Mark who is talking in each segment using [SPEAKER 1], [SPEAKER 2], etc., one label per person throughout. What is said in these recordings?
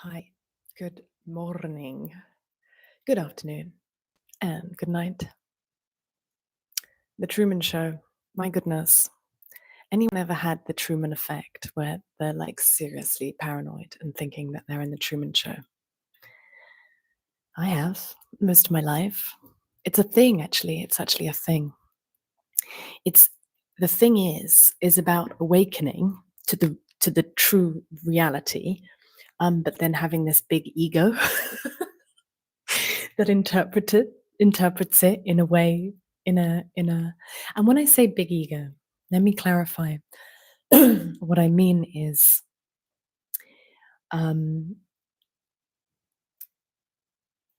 [SPEAKER 1] Hi, good morning, good afternoon, and good night. The Truman Show. My goodness. Anyone ever had the Truman Effect where they're like seriously paranoid and thinking that they're in the Truman Show? I have most of my life. It's a thing, actually. It's actually a thing. It's the thing is about awakening to the true reality, but then having this big ego that interprets it in a way and when I say big ego, let me clarify. What I mean is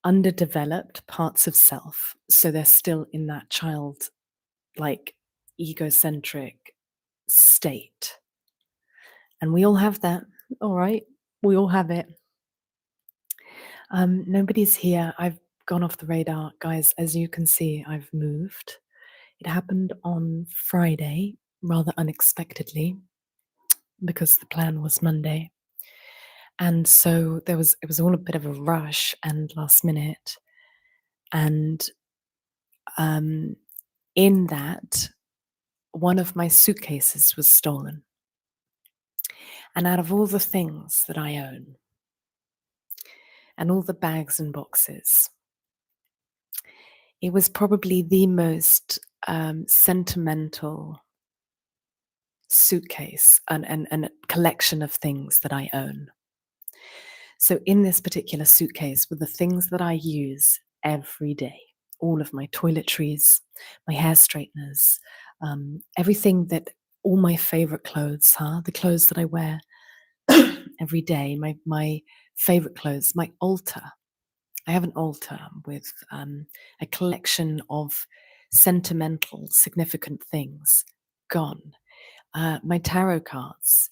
[SPEAKER 1] underdeveloped parts of self, so they're still in that child like egocentric state, and we all have that. All right, we all have it. Nobody's here. I've gone off the radar, guys. As you can see, I've moved. It happened on Friday, rather unexpectedly, because the plan was Monday. And so it was all a bit of a rush and last minute. And in that, one of my suitcases was stolen. And out of all the things that I own, and all the bags and boxes, it was probably the most sentimental suitcase and a collection of things that I own. So in this particular suitcase were the things that I use every day. All of my toiletries, my hair straighteners, everything that, all my favorite clothes, the clothes that I wear every day, my favorite clothes, my altar. I have an altar with a collection of sentimental, significant things gone. My tarot cards,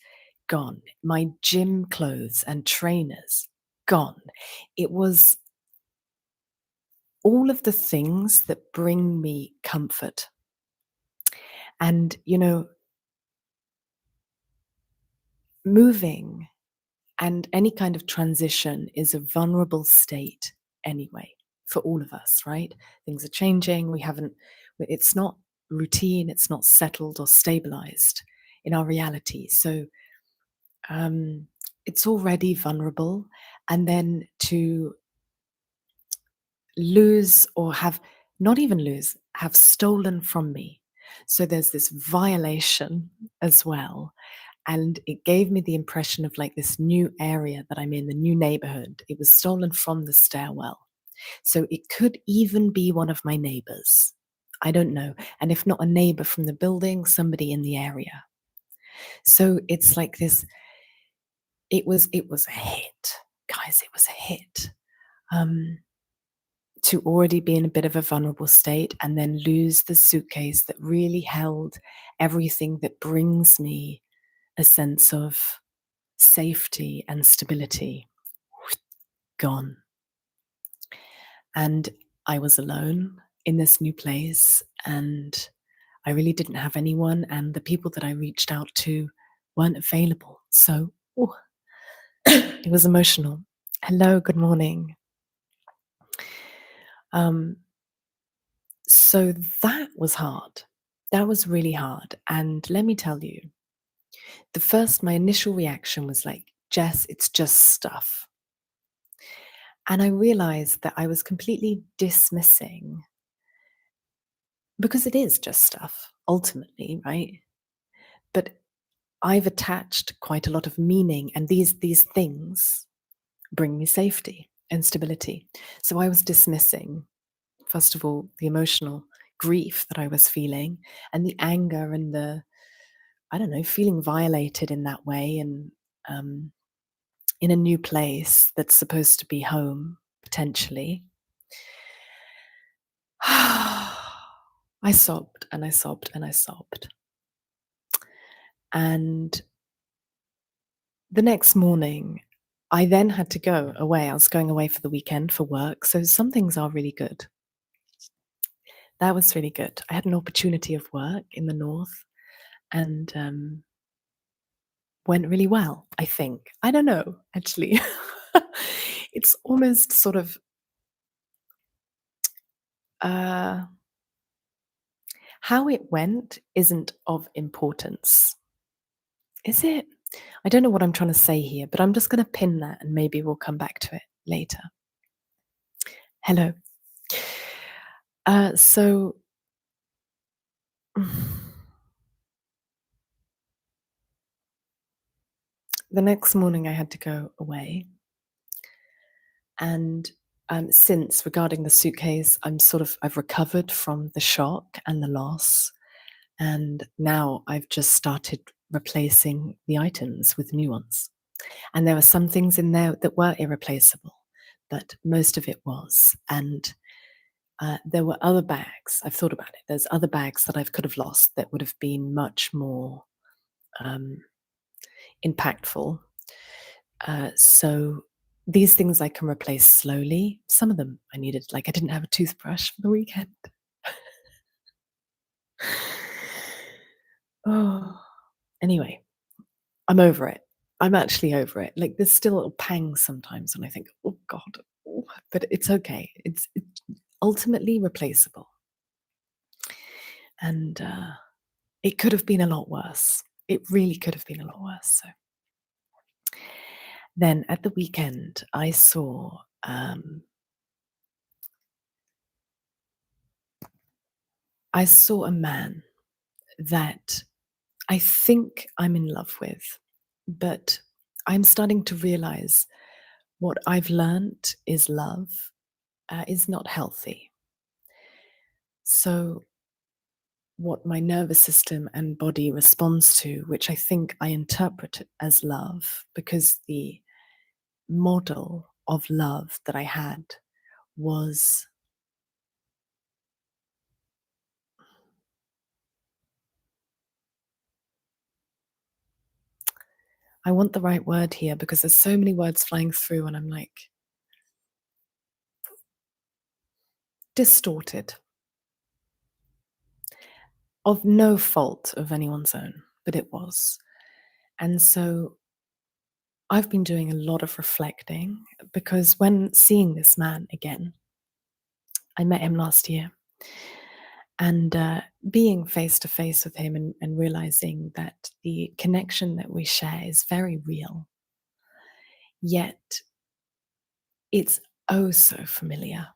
[SPEAKER 1] gone. My gym clothes and trainers, gone. It was all of the things that bring me comfort. And, moving and any kind of transition is a vulnerable state anyway, for all of us, right? Things are changing. It's not routine, it's not settled or stabilized in our reality. So it's already vulnerable. And then to lose or have not even lose, have stolen from me. So there's this violation as well. And it gave me the impression of like this new area that I'm in, the new neighborhood. It was stolen from the stairwell. So it could even be one of my neighbors. I don't know. And if not a neighbor from the building, somebody in the area. So it's like this, it was a hit. Guys, it was a hit. To already be in a bit of a vulnerable state and then lose the suitcase that really held everything that brings me a sense of safety and stability, gone. And I was alone in this new place, and I really didn't have anyone, and the people that I reached out to weren't available. So it was emotional. Hello, good morning. So that was hard. That was really hard. And let me tell you, my initial reaction was like, Jess, it's just stuff. And I realized that I was completely dismissing, because it is just stuff, ultimately, right? But I've attached quite a lot of meaning, and these things bring me safety and stability. So I was dismissing, first of all, the emotional grief that I was feeling, and the anger and the, I don't know, feeling violated in that way, and in a new place that's supposed to be home, potentially. I sobbed and I sobbed and I sobbed. And the next morning, I then had to go away. I was going away for the weekend for work. So some things are really good. That was really good. I had an opportunity of work in the north, and went really well, I think. I don't know, actually. It's almost sort of uh, how it went isn't of importance. Is it? I don't know what I'm trying to say here, but I'm just going to pin that and maybe we'll come back to it later. Hello. So the next morning I had to go away. And since regarding the suitcase, I've recovered from the shock and the loss. And now I've just started replacing the items with new ones. And there were some things in there that were irreplaceable, but most of it was. And there were other bags. I've thought about it. There's other bags that I could have lost that would have been much more um, impactful. So these things I can replace slowly. Some of them I needed, like I didn't have a toothbrush for the weekend. Oh, anyway, I'm over it. I'm actually over it. Like there's still little pangs sometimes when I think, oh God, oh, but it's okay. It's ultimately replaceable. And it could have been a lot worse. It really could have been a lot worse. So then at the weekend, I saw a man that I think I'm in love with, but I'm starting to realize what I've learned is love is not healthy. So what my nervous system and body responds to, which I think I interpret it as love, because the model of love that I had was, I want the right word here because there's so many words flying through and I'm like, distorted, of no fault of anyone's own, but it was. And so I've been doing a lot of reflecting because when seeing this man again, I met him last year, and being face to face with him and realizing that the connection that we share is very real, yet it's oh so familiar.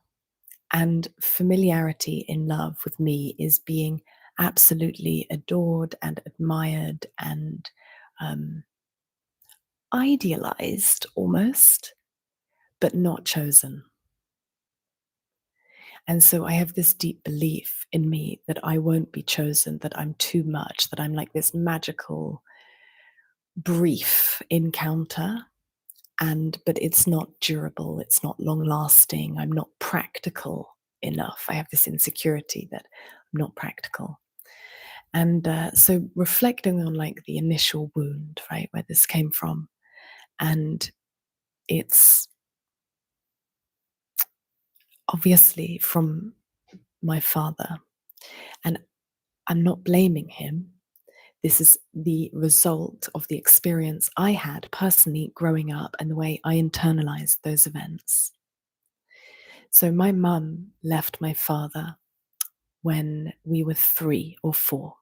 [SPEAKER 1] And familiarity in love with me is being absolutely adored and admired and um, idealized almost, but not chosen. And so I have this deep belief in me that I won't be chosen, that I'm too much, that I'm like this magical, brief encounter. But it's not durable, it's not long lasting, I'm not practical enough. I have this insecurity that I'm not practical. And so reflecting on like the initial wound, right, where this came from, and it's obviously from my father. And I'm not blaming him. This is the result of the experience I had personally growing up and the way I internalized those events. So my mum left my father when we were 3 or 4.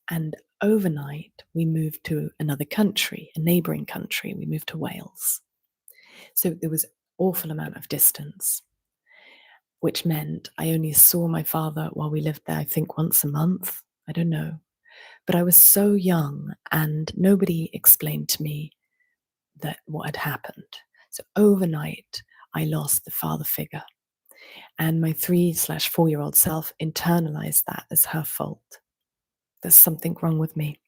[SPEAKER 1] And overnight, we moved to another country, a neighboring country. We moved to Wales. So there was an awful amount of distance, which meant I only saw my father while we lived there, I think once a month. I don't know. But I was so young and nobody explained to me that what had happened. So overnight, I lost the father figure. And my 3/4-year-old self internalized that as her fault. There's something wrong with me.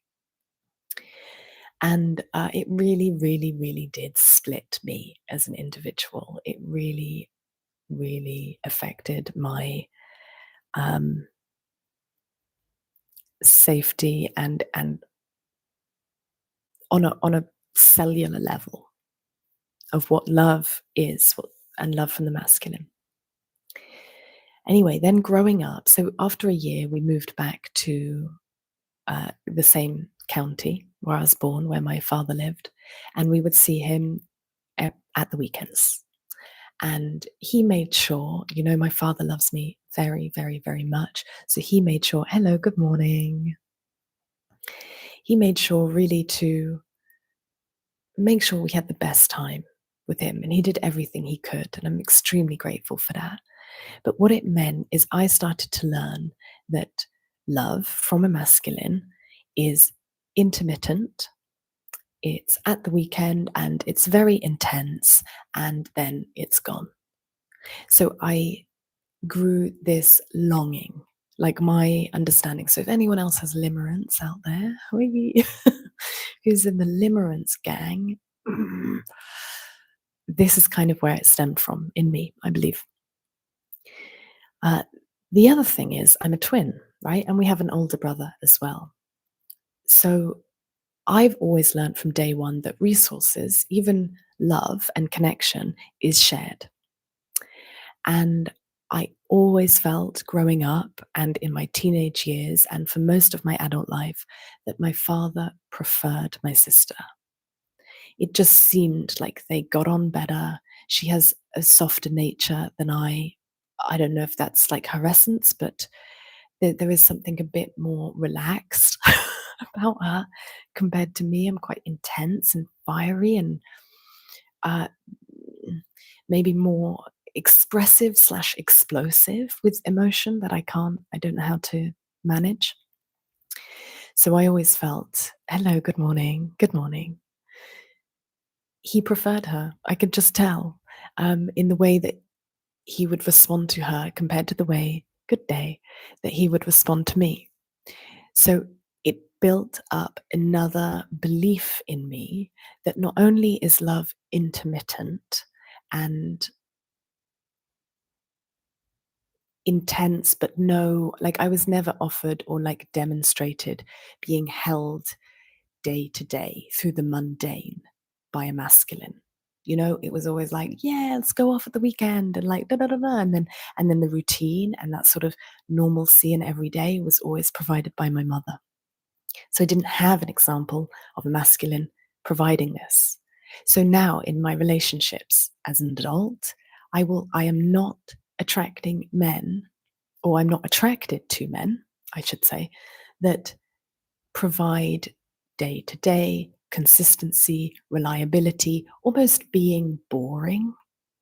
[SPEAKER 1] And it really, really, really did split me as an individual. It really, really affected my safety and on a cellular level of what love is and love from the masculine. Anyway, then growing up, so after a year, we moved back to the same county where I was born, where my father lived, and we would see him at the weekends. And he made sure, my father loves me very, very, very much. So he made sure, hello, good morning. He made sure really to make sure we had the best time with him. And he did everything he could. And I'm extremely grateful for that. But what it meant is I started to learn that love from a masculine is intermittent, it's at the weekend, and it's very intense, and then it's gone. So I grew this longing, like my understanding. So if anyone else has limerence out there, who's in the limerence gang, this is kind of where it stemmed from in me, I believe. Uh, the other thing is I'm a twin, right? And we have an older brother as well. So I've always learned from day one that resources, even love and connection, is shared. And I always felt growing up and in my teenage years and for most of my adult life that my father preferred my sister. It just seemed like they got on better. She has a softer nature than I. I don't know if that's like her essence, but there is something a bit more relaxed about her compared to me. I'm quite intense and fiery and uh, maybe more expressive slash explosive with emotion that I don't know how to manage. So I always felt, hello, good morning, good morning. He preferred her. I could just tell in the way that he would respond to her compared to the way, good day, that he would respond to me. So it built up another belief in me that not only is love intermittent and intense, but no, like I was never offered or like demonstrated being held day to day through the mundane by a masculine. It was always like, yeah, let's go off at the weekend and like da da da da, and then the routine and that sort of normalcy and every day was always provided by my mother. So I didn't have an example of a masculine providing this. So now in my relationships as an adult, I am not attracting men, or I'm not attracted to men, I should say, that provide day to day consistency, reliability, almost being boring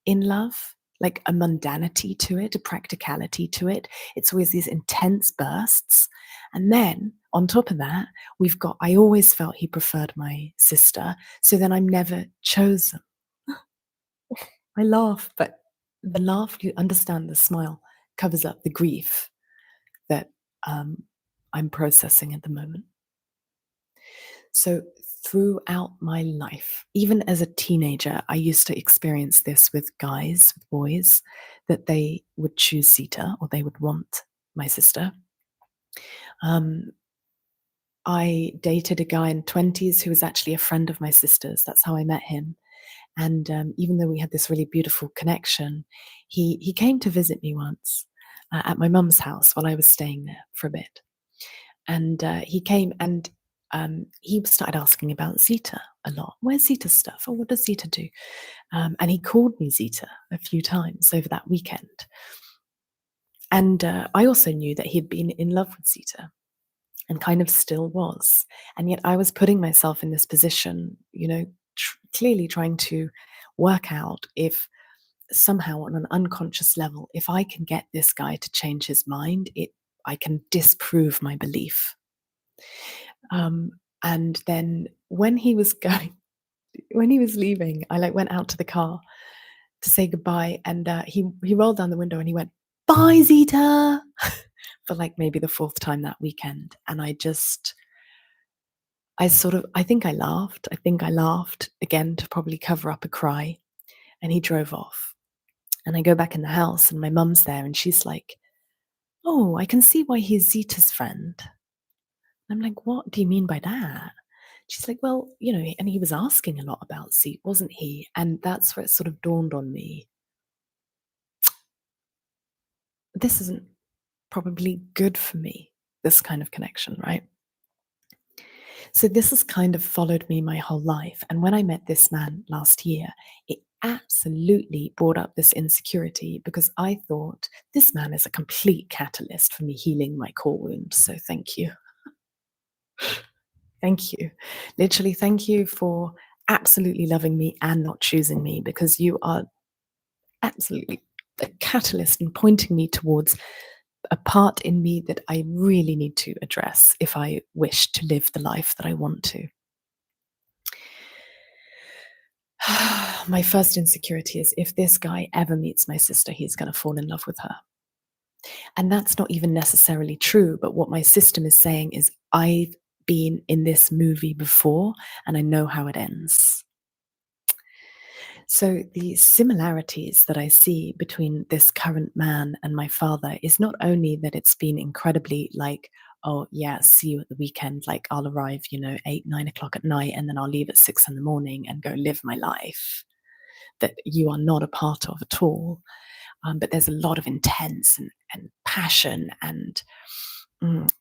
[SPEAKER 1] in love, like a mundanity to it, a practicality to it. It's always these intense bursts. And then on top of that, I always felt he preferred my sister. So then I'm never chosen. I laugh, but the laugh, you understand, the smile covers up the grief that I'm processing at the moment. So, throughout my life, even as a teenager, I used to experience this with guys, with boys, that they would choose Sita or they would want my sister. Um, I dated a guy in 20s who was actually a friend of my sister's. That's how I met him. And even though we had this really beautiful connection, he came to visit me once at my mum's house while I was staying there for a bit. And he came and he started asking about Zeta a lot. Where's Zeta's stuff? Oh, what does Zeta do? And he called me Zeta a few times over that weekend. And I also knew that he'd been in love with Zeta and kind of still was. And yet I was putting myself in this position, clearly trying to work out if somehow on an unconscious level, if I can get this guy to change his mind, I can disprove my belief. And then when he was leaving, I like went out to the car to say goodbye, and he rolled down the window and he went, "Bye, Zeta," for like maybe the fourth time that weekend. And I think I laughed. I think I laughed again to probably cover up a cry. And he drove off. And I go back in the house and my mum's there and she's like, "Oh, I can see why he's Zeta's friend." I'm like, "What do you mean by that?" She's like, "Well, and he was asking a lot about Zeta, wasn't he?" And that's where it sort of dawned on me. This isn't probably good for me, this kind of connection, right? So this has kind of followed me my whole life. And when I met this man last year, it absolutely brought up this insecurity because I thought this man is a complete catalyst for me healing my core wound. So thank you. Thank you. Literally, thank you for absolutely loving me and not choosing me because you are absolutely a catalyst and pointing me towards a part in me that I really need to address if I wish to live the life that I want to. My first insecurity is if this guy ever meets my sister, he's going to fall in love with her. And that's not even necessarily true. But what my system is saying is, I've been in this movie before and I know how it ends. So the similarities that I see between this current man and my father is not only that it's been incredibly like, oh yeah, see you at the weekend, like I'll arrive, 8, 9 o'clock at night, and then I'll leave at 6 in the morning and go live my life, that you are not a part of at all. But there's a lot of intense and passion and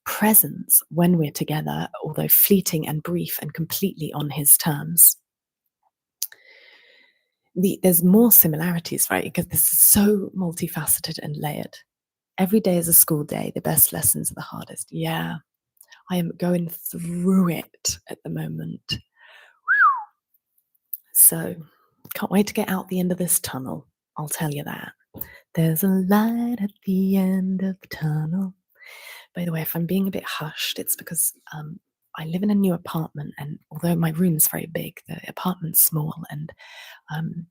[SPEAKER 1] presence when we're together, although fleeting and brief and completely on his terms. There's more similarities, right? Because this is so multifaceted and layered. Every day is a school day. The best lessons are the hardest. Yeah, I am going through it at the moment. So can't wait to get out the end of this tunnel. I'll tell you that. There's a light at the end of the tunnel. By the way, if I'm being a bit hushed, it's because I live in a new apartment, and although my room is very big, the apartment's small, and I'm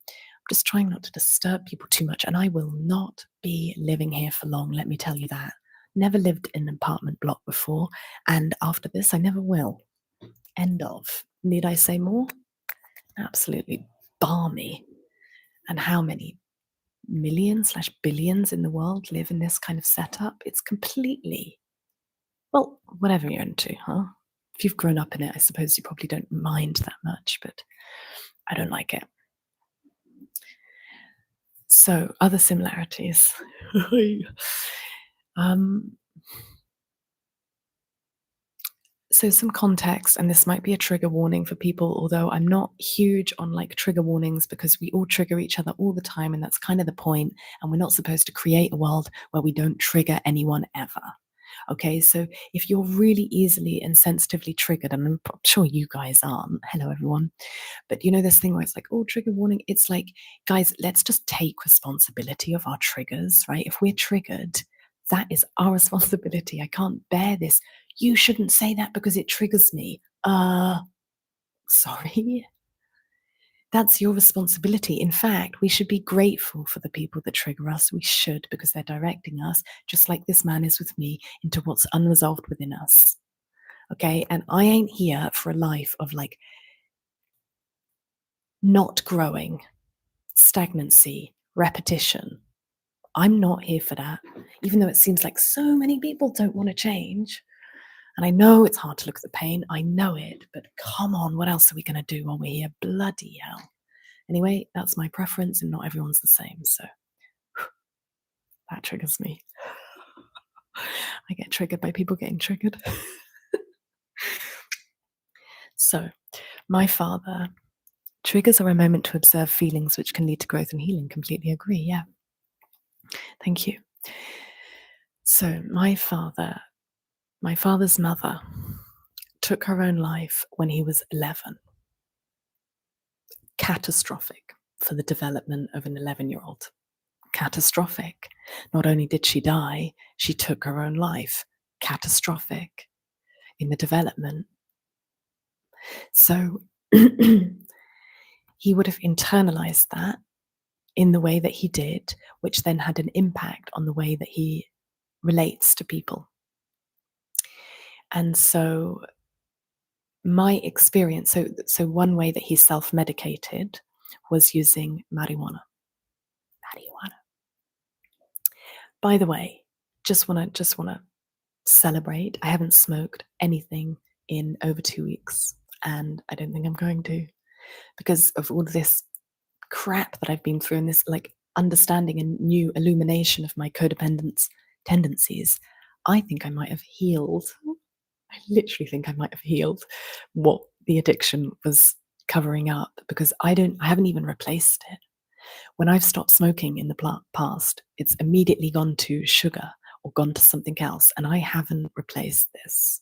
[SPEAKER 1] just trying not to disturb people too much. And I will not be living here for long, let me tell you that. Never lived in an apartment block before, and after this, I never will. End of. Need I say more? Absolutely balmy. And how many millions/billions in the world live in this kind of setup? It's completely, well, whatever you're into, huh? If you've grown up in it, I suppose you probably don't mind that much, but I don't like it. So, other similarities. um, so, some context, and this might be a trigger warning for people, although I'm not huge on like trigger warnings because we all trigger each other all the time, and that's kind of the point. And we're not supposed to create a world where we don't trigger anyone ever. Okay, so if you're really easily and sensitively triggered, and I'm sure you guys aren't, hello everyone, but this thing where it's like, oh, trigger warning, it's like, guys, let's just take responsibility of our triggers, right? If we're triggered, that is our responsibility. I can't bear this. You shouldn't say that because it triggers me. Sorry. That's your responsibility. In fact, we should be grateful for the people that trigger us. We should, because they're directing us, just like this man is with me, into what's unresolved within us. Okay. And I ain't here for a life of like not growing, stagnancy, repetition. I'm not here for that, even though it seems like so many people don't want to change. And I know it's hard to look at the pain. I know it, but come on, what else are we going to do while we're here? Bloody hell. Anyway, that's my preference, and not everyone's the same. So that triggers me. I get triggered by people getting triggered. So, my father, triggers are a moment to observe feelings which can lead to growth and healing. Completely agree. Yeah. Thank you. So, my father's mother took her own life when he was 11. Catastrophic for the development of an 11-year-old. Catastrophic. Not only did she die, she took her own life. Catastrophic in the development. So he would have internalized that in the way that he did, which then had an impact on the way that he relates to people. And so my experience, so one way that he self-medicated was using marijuana. By the way, just wanna celebrate. I haven't smoked anything in over 2 weeks, and I don't think I'm going to, because of all this crap that I've been through, and this like understanding and new illumination of my codependence tendencies. I think I might have healed. I literally think I might have healed what the addiction was covering up, because I haven't even replaced it. When I've stopped smoking in the past, it's immediately gone to sugar or gone to something else, and I haven't replaced this.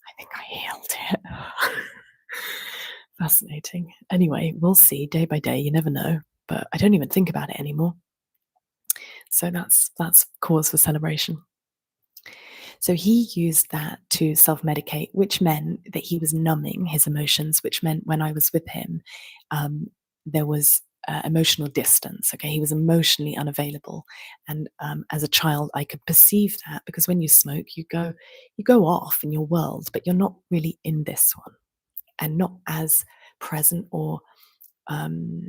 [SPEAKER 1] I think I healed it. Fascinating. Anyway, we'll see day by day. You never know, but I don't even think about it anymore. So that's cause for celebration. So he used that to self medicate, which meant that he was numbing his emotions, which meant when I was with him, there was emotional distance. Okay, he was emotionally unavailable, and as a child, I could perceive that because when you smoke, you go off in your world, but you're not really in this one, and not as present or um,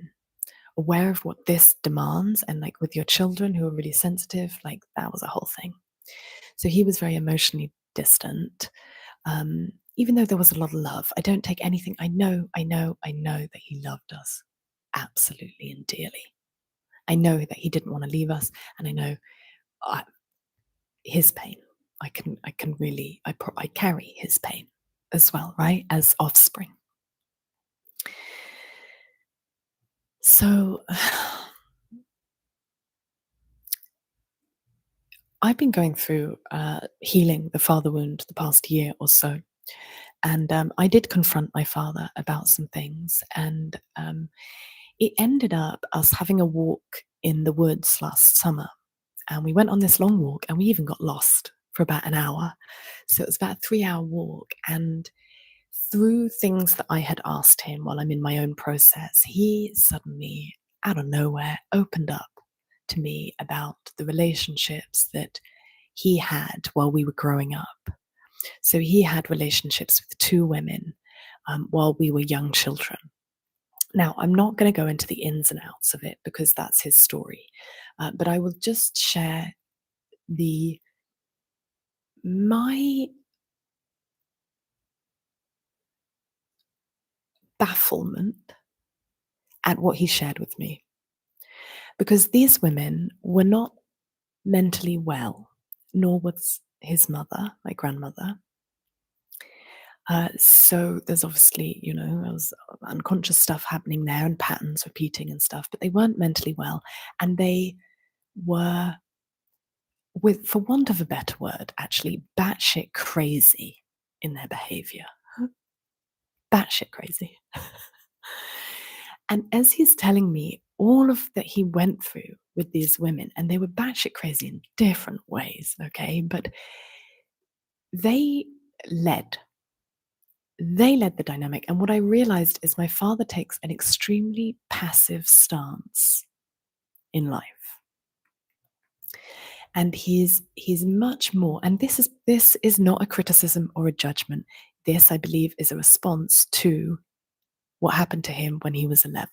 [SPEAKER 1] aware of what this demands. And like with your children who are really sensitive, like that was a whole thing. So he was very emotionally distant. Even though there was a lot of love, I don't take anything. I know that he loved us absolutely and dearly. I know that he didn't want to leave us, and I know uh, his pain. I can really, I carry his pain as well, right? As offspring. So I've been going through healing the father wound the past year or so. And I did confront my father about some things. And it ended up us having a walk in the woods last summer. And we went on this long walk and we even got lost for about an hour. So it was about a 3 hour walk. And through things that I had asked him while I'm in my own process, he suddenly, out of nowhere, opened up to me about the relationships that he had while we were growing up. So he had relationships with two women while we were young children. Now, I'm not going to go into the ins and outs of it because that's his story, but I will just share the my bafflement at what he shared with me, because these women were not mentally well, nor was his mother, my grandmother. So there's obviously, there was unconscious stuff happening there and patterns repeating and stuff, but they weren't mentally well. And they were, with, for want of a better word, actually batshit crazy in their behavior. Batshit crazy. And as he's telling me all of that he went through with these women, and they were batshit crazy in different ways, okay? But they led they led the dynamic. And what I realized is my father takes an extremely passive stance in life. And he's much more, and this is not a criticism or a judgment. This, I believe, is a response to what happened to him when he was 11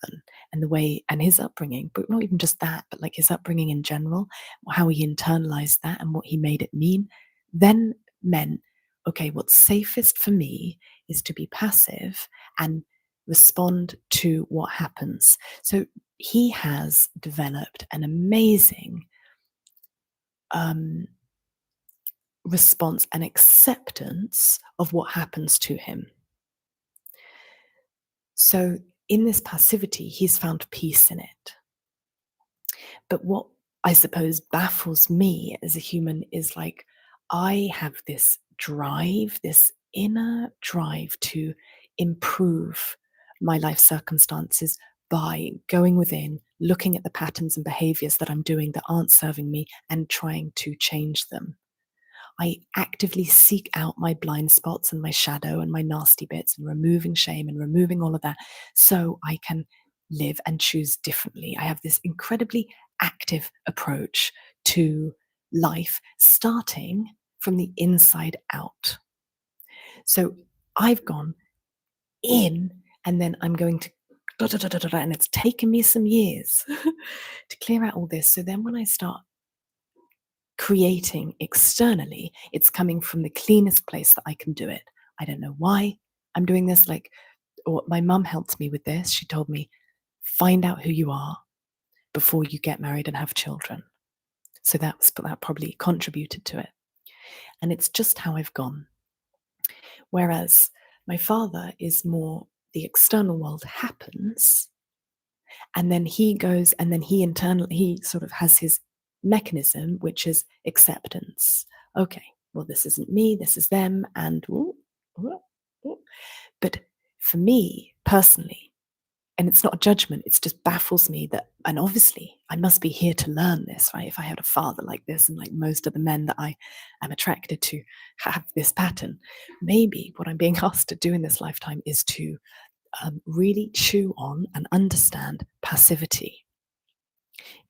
[SPEAKER 1] and the way and his upbringing, but not even just that, but like his upbringing in general, how he internalized that and what he made it mean, then meant, okay, what's safest for me is to be passive and respond to what happens. So he has developed an amazing um, response and acceptance of what happens to him. So in this passivity, he's found peace in it. But what I suppose baffles me as a human is like, I have this drive, this inner drive to improve my life circumstances by going within, looking at the patterns and behaviors that I'm doing that aren't serving me and trying to change them. I actively seek out my blind spots and my shadow and my nasty bits and removing shame and removing all of that so I can live and choose differently. I have this incredibly active approach to life, starting from the inside out. So I've gone in and then I'm going to and it's taken me some years to clear out all this. So then when I start creating externally, it's coming from the cleanest place that I can do it. I don't know why I'm doing this. Like, or my mum helped me with this. She told me, find out who you are before you get married and have children. So that probably contributed to it. And it's just how I've gone. Whereas my father is more the external world happens And then he goes, and then he sort of has his mechanism, which is acceptance. Okay, well, this isn't me, this is them. And ooh, ooh. But for me personally, and it's not a judgment, it just baffles me that, and obviously I must be here to learn this, right? If I had a father like this, and like most of the men that I am attracted to have this pattern, maybe what I'm being asked to do in this lifetime is to really chew on and understand passivity.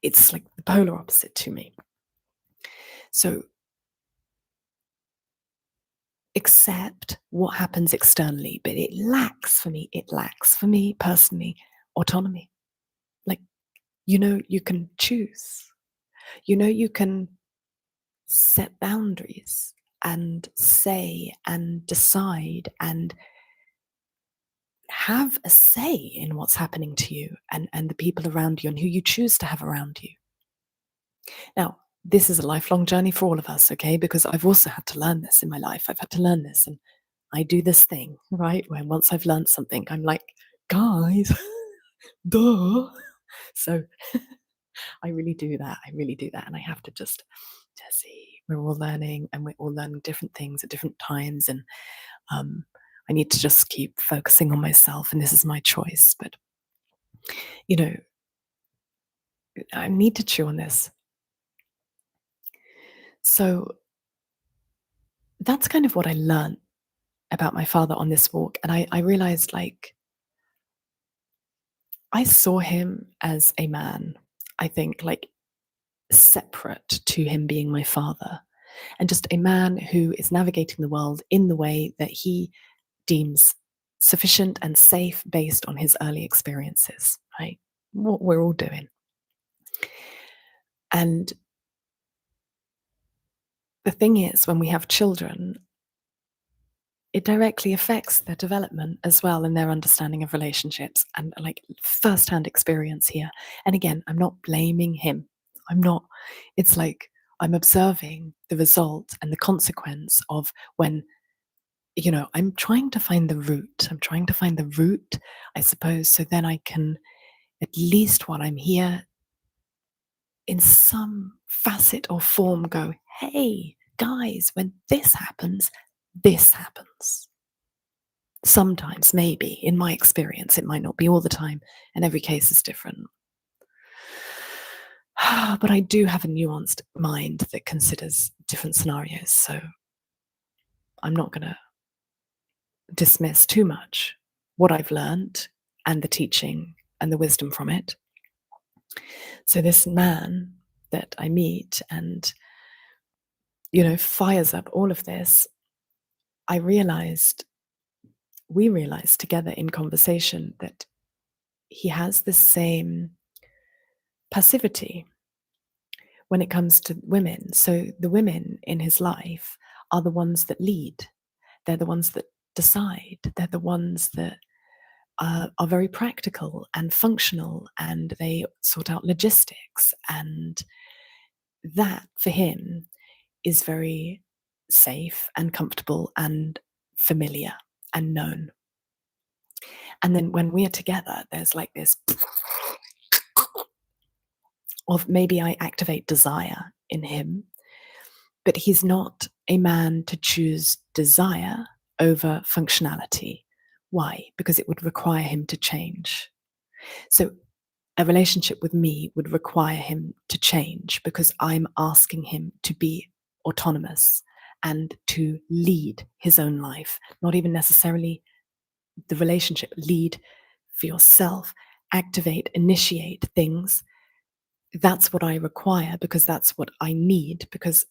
[SPEAKER 1] It's like the polar opposite to me. So accept what happens externally, but it lacks for me personally, autonomy. Like, you can choose, you can set boundaries and say and decide and have a say in what's happening to you and the people around you and who you choose to have around you. Now, this is a lifelong journey for all of us, okay? Because I've also had to learn this in my life. I've had to learn this. And I do this thing, right? When once I've learned something, I'm like, guys, duh. So I really do that. I really do that. And I have to just, Jessie, we're all learning and we're all learning different things at different times. And I need to just keep focusing on myself. And this is my choice. But, you know, I need to chew on this. So that's kind of what I learned about my father on this walk. And I realized, like, I saw him as a man, I think, like, separate to him being my father, and just a man who is navigating the world in the way that he deems sufficient and safe based on his early experiences, right? What we're all doing. And the thing is, when we have children, it directly affects their development as well and their understanding of relationships, and like firsthand experience here. And again, I'm not blaming him. It's like I'm observing the result and the consequence of when, I'm trying to find the root. I'm trying to find the root, I suppose, so then I can, at least while I'm here, in some facet or form, go, hey, guys, when this happens, this happens. Sometimes, maybe, in my experience, it might not be all the time, and every case is different. But I do have a nuanced mind that considers different scenarios, so I'm not going to dismiss too much what I've learned and the teaching and the wisdom from it. So this man that I meet and, fires up all of this, we realized together in conversation that he has the same passivity when it comes to women. So the women in his life are the ones that lead. They're the ones that decide. They're the ones that are very practical and functional, and they sort out logistics. And that, for him, is very safe and comfortable and familiar and known. And then when we are together, there's like this of maybe I activate desire in him, but he's not a man to choose desire over functionality. Why? Because it would require him to change. So a relationship with me would require him to change because I'm asking him to be autonomous and to lead his own life, not even necessarily the relationship. Lead for yourself, activate, initiate things. That's what I require because that's what I need, because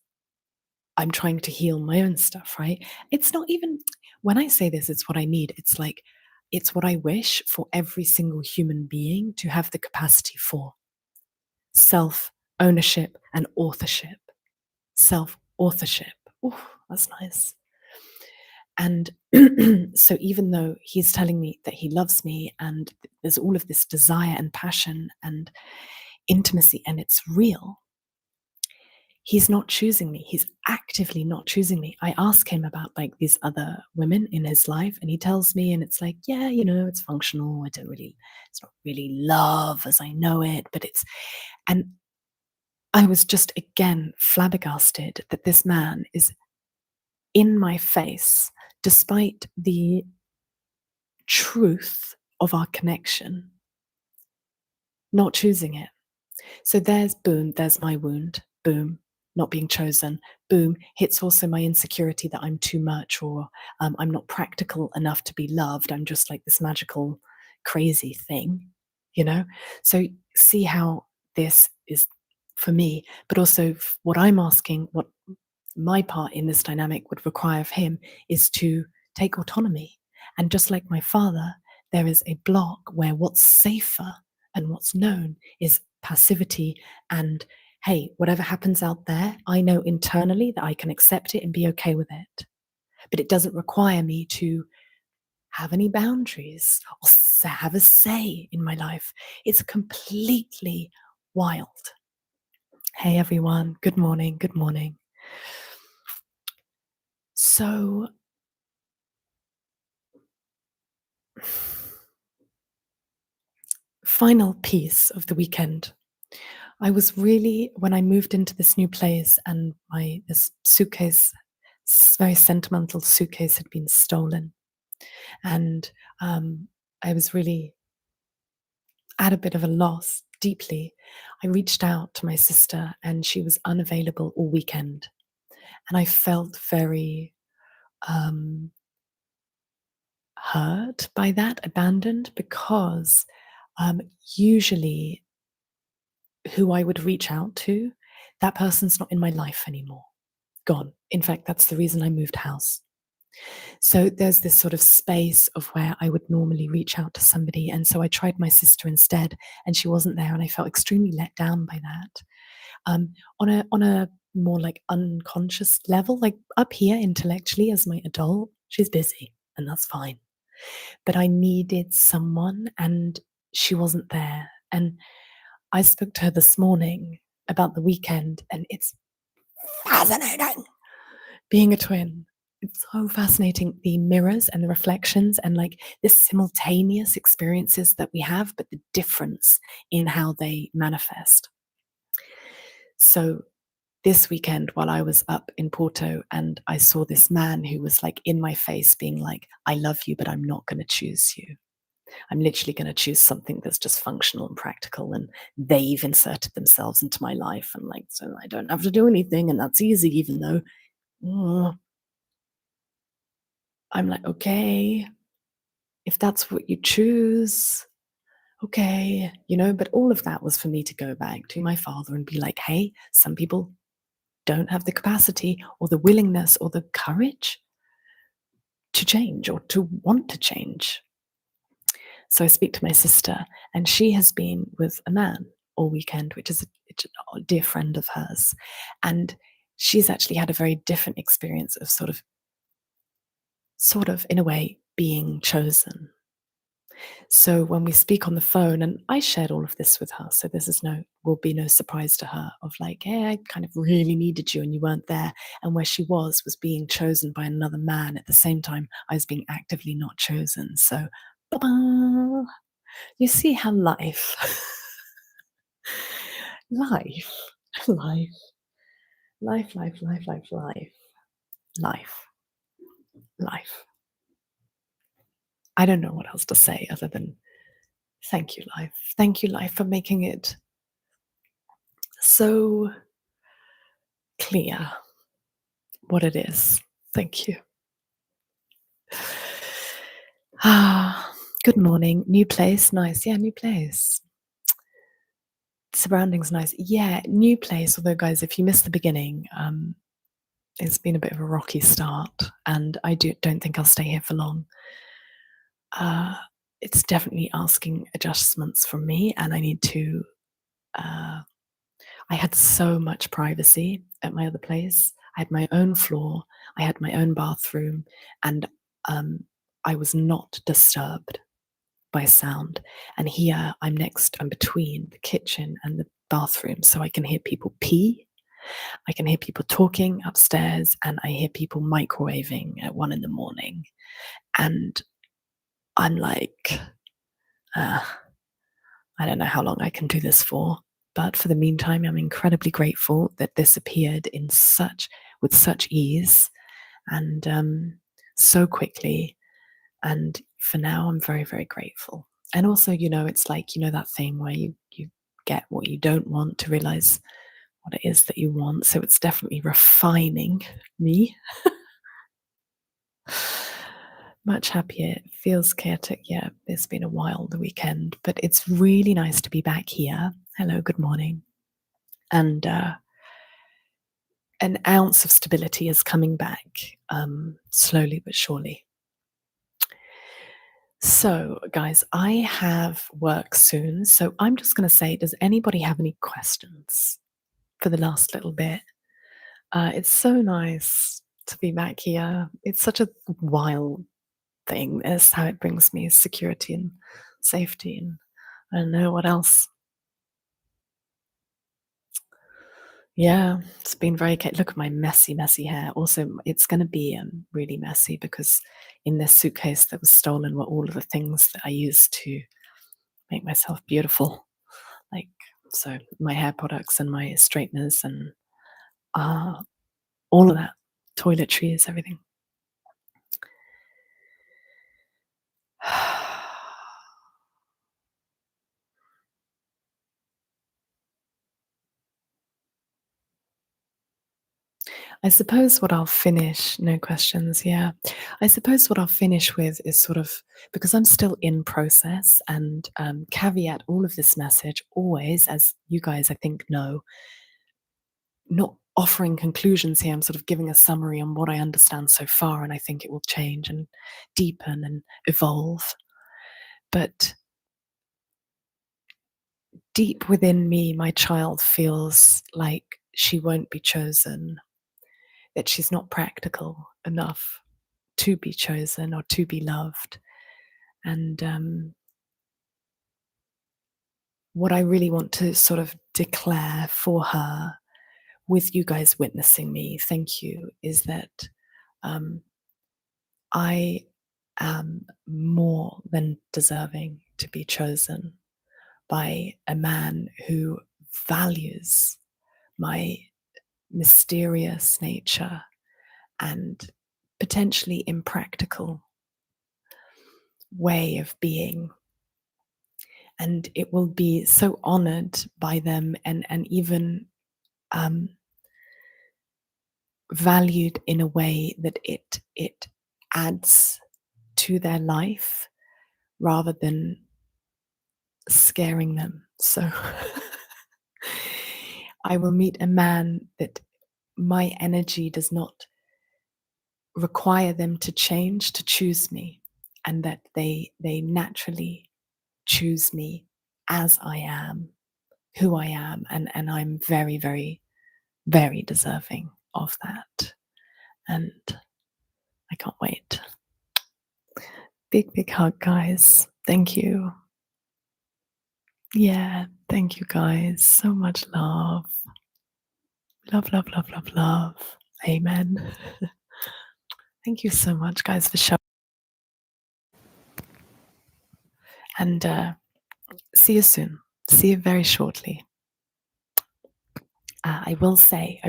[SPEAKER 1] I'm trying to heal my own stuff, right? It's not even, when I say this, it's what I need. It's like, it's what I wish for every single human being to have the capacity for: self ownership and authorship. Self authorship. Ooh, that's nice. And so even though he's telling me that he loves me and there's all of this desire and passion and intimacy and it's real, he's not choosing me. He's actively not choosing me. I ask him about like these other women in his life, and he tells me, and it's like, yeah, it's functional. It's not really love as I know it, but and I was just again flabbergasted that this man is in my face, despite the truth of our connection, not choosing it. So there's boom, there's my wound, boom, not being chosen, boom, hits also my insecurity that I'm too much or I'm not practical enough to be loved. I'm just like this magical, crazy thing, you know? So see how this is for me, but also what I'm asking, what my part in this dynamic would require of him is to take autonomy. And just like my father, there is a block where what's safer and what's known is passivity and hey, whatever happens out there, I know internally that I can accept it and be okay with it. But it doesn't require me to have any boundaries or have a say in my life. It's completely wild. Hey everyone, good morning, good morning. So, final piece of the weekend. I was really, when I moved into this new place and this suitcase, very sentimental suitcase had been stolen. And I was really at a bit of a loss deeply. I reached out to my sister and she was unavailable all weekend. And I felt very hurt by that, abandoned, because usually who I would reach out to, that person's not in my life anymore. Gone. In fact, that's the reason I moved house. So there's this sort of space of where I would normally reach out to somebody. And so I tried my sister instead, and she wasn't there. And I felt extremely let down by that. On a more like unconscious level, like up here intellectually as my adult, she's busy and that's fine. But I needed someone and she wasn't there. And I spoke to her this morning about the weekend, and it's fascinating being a twin. It's so fascinating, the mirrors and the reflections and like the simultaneous experiences that we have, but the difference in how they manifest. So this weekend, while I was up in Porto and I saw this man who was like in my face being like, I love you, but I'm not going to choose you. I'm literally going to choose something that's just functional and practical. And they've inserted themselves into my life. And like, so I don't have to do anything. And that's easy, even though I'm like, okay, if that's what you choose, okay, but all of that was for me to go back to my father and be like, hey, some people don't have the capacity or the willingness or the courage to change or to want to change. So I speak to my sister, and she has been with a man all weekend, which is a dear friend of hers. And she's actually had a very different experience of sort of, in a way, being chosen. So when we speak on the phone, and I shared all of this with her, so will be no surprise to her of like, hey, I kind of really needed you and you weren't there. And where she was being chosen by another man. At the same time, I was being actively not chosen. So, ba-ba, you see how life, life, life, life, life, life, life, life, life, life. I don't know what else to say other than thank you, life. Thank you, life, for making it so clear what it is. Thank you. Good morning. New place. Nice. Yeah, new place. Surroundings nice. Yeah, new place. Although, guys, if you missed the beginning, it's been a bit of a rocky start, and I don't think I'll stay here for long. It's definitely asking adjustments from me, and I need to. I had so much privacy at my other place. I had my own floor. I had my own bathroom, and I was not disturbed by sound. And here I'm between the kitchen and the bathroom, so I can hear people pee. I can hear people talking upstairs and I hear people microwaving at 1 in the morning. And I'm like, uh, I don't know how long I can do this for. But for the meantime, I'm incredibly grateful that this appeared with such ease and so quickly. And for now, I'm very, very grateful. And also, it's like, that thing where you get what you don't want to realize what it is that you want. So it's definitely refining me. Much happier. It feels chaotic. Yeah, it's been a wild weekend, but it's really nice to be back here. Hello, good morning. And an ounce of stability is coming back, slowly but surely. So, guys, I have work soon. So I'm just going to say, does anybody have any questions for the last little bit? It's so nice to be back here. It's such a wild thing. That's how it brings me security and safety. And I don't know what else. Yeah, it's been very. Look at my messy, messy hair. Also, it's going to be really messy because in this suitcase that was stolen were all of the things that I used to make myself beautiful. Like, so my hair products and my straighteners and uh, all of that, toiletries, everything. I suppose what I'll finish, no questions, yeah. I suppose what I'll finish with is sort of, because I'm still in process and caveat all of this message always, as you guys I think know, not offering conclusions here. I'm sort of giving a summary on what I understand so far, and I think it will change and deepen and evolve. But deep within me, my child feels like she won't be chosen, that she's not practical enough to be chosen or to be loved. And what I really want to sort of declare for her, with you guys witnessing me, thank you, is that um, I am more than deserving to be chosen by a man who values my mysterious nature and potentially impractical way of being. And it will be so honored by them and even um, valued in a way that it adds to their life rather than scaring them. So I will meet a man that my energy does not require them to change to choose me, and that they naturally choose me as I am, who I am, and I'm very, very, very deserving of that. And I can't wait. Big, big hug, guys. Thank you. Yeah, thank you, guys. So much love. Love, love, love, love, love. Amen. Thank you so much, guys, for showing. And see you soon. See you very shortly. I will say,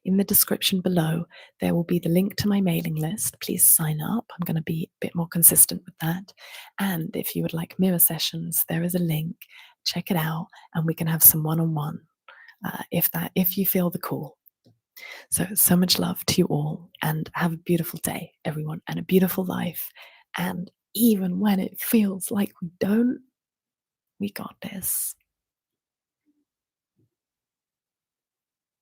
[SPEAKER 1] in the description below, there will be the link to my mailing list. Please sign up. I'm going to be a bit more consistent with that. And if you would like mirror sessions, there is a link. Check it out, and we can have some one-on-one if you feel the call. So much love to you all, and have a beautiful day, everyone, and a beautiful life. And even when it feels like we don't, we got this.